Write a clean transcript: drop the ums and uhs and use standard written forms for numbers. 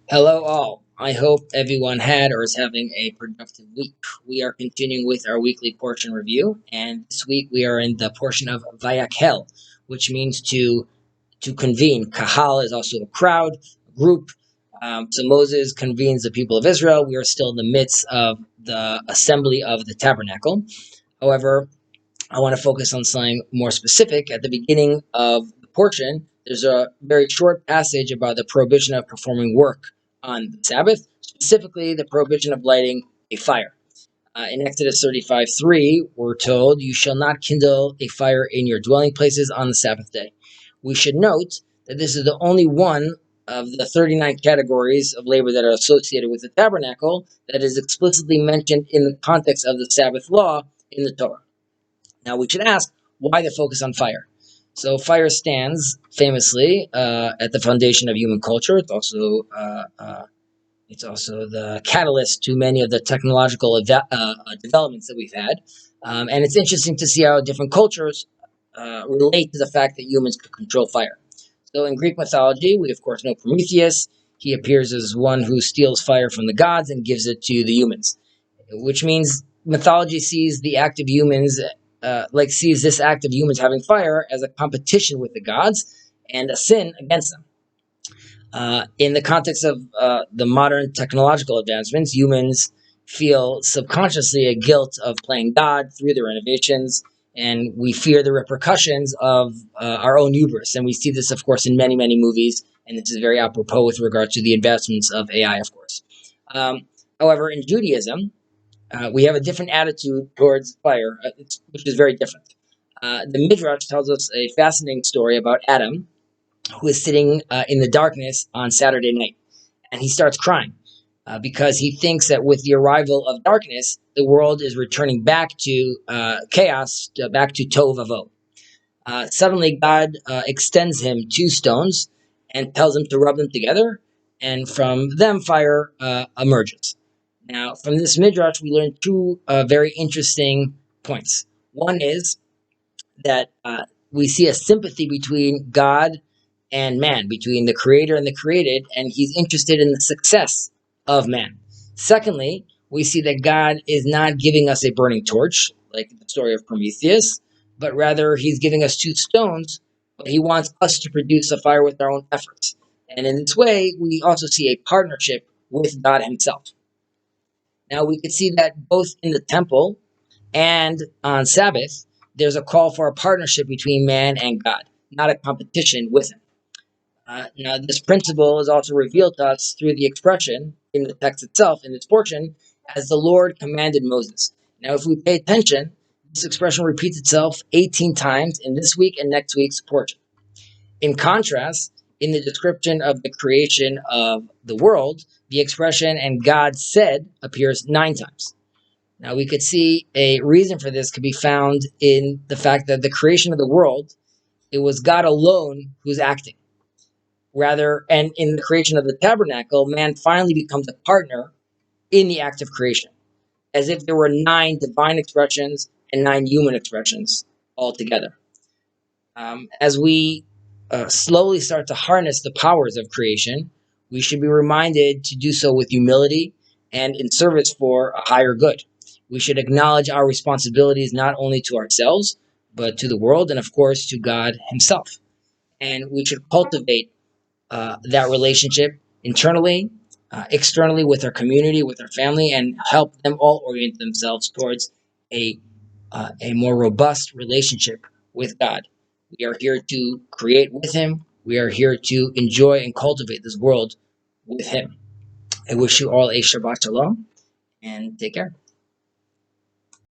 Hello, all. I hope everyone had or is having a productive week. We are continuing with our weekly portion review, and this week we are in the portion of Vayakhel, which means to convene. Kahal is also a crowd, a group. So Moses convenes the people of Israel. We are still in the midst of the assembly of the tabernacle. However, I want to focus on something more specific. At the beginning of the portion, there's a very short passage about the prohibition of performing work on the Sabbath, specifically the prohibition of lighting a fire. In Exodus 35:3, we're told, "You shall not kindle a fire in your dwelling places on the Sabbath day." We should note that this is the only one of the 39 categories of labor that are associated with the tabernacle that is explicitly mentioned in the context of the Sabbath law in the Torah. Now, we should ask, why the focus on fire? So fire stands famously at the foundation of human culture. It's also the catalyst to many of the technological developments that we've had. And it's interesting to see how different cultures relate to the fact that humans could control fire. So in Greek mythology, we of course know Prometheus. He appears as one who steals fire from the gods and gives it to the humans, which means mythology sees the act of humans sees this act of humans having fire as a competition with the gods and a sin against them. In the context of the modern technological advancements, humans feel subconsciously a guilt of playing God through their innovations, and we fear the repercussions of our own hubris. And we see this, of course, in many, many movies, and this is very apropos with regard to the advancements of AI, of course. However, in Judaism, we have a different attitude towards fire, which is very different. The Midrash tells us a fascinating story about Adam, who is sitting in the darkness on Saturday night, and he starts crying because he thinks that with the arrival of darkness, the world is returning back to chaos, back to tohu vavohu. Suddenly, God extends him two stones and tells him to rub them together, and from them, fire emerges. Now, from this midrash, we learn two very interesting points. One is that we see a sympathy between God and man, between the creator and the created, and he's interested in the success of man. Secondly, we see that God is not giving us a burning torch, like the story of Prometheus, but rather he's giving us two stones, but he wants us to produce a fire with our own efforts. And in this way, we also see a partnership with God himself. Now, we could see that both in the temple and on Sabbath, there's a call for a partnership between man and God, not a competition with him. Now, this principle is also revealed to us through the expression in the text itself, in this portion, as the Lord commanded Moses. Now, if we pay attention, this expression repeats itself 18 times in this week and next week's portion. In contrast, in the description of the creation of the world, the expression "and God said" appears 9 times. Now, we could see a reason for this could be found in the fact that the creation of the world, it was God alone who's acting. Rather, and in the creation of the tabernacle, man finally becomes a partner in the act of creation, as if there were 9 divine expressions and 9 human expressions altogether. As we slowly start to harness the powers of creation, we should be reminded to do so with humility and in service for a higher good. We should acknowledge our responsibilities not only to ourselves, but to the world and, of course, to God himself. And we should cultivate that relationship internally, externally with our community, with our family, and help them all orient themselves towards a more robust relationship with God. We are here to create with him. We are here to enjoy and cultivate this world with him. I wish you all a Shabbat Shalom and take care.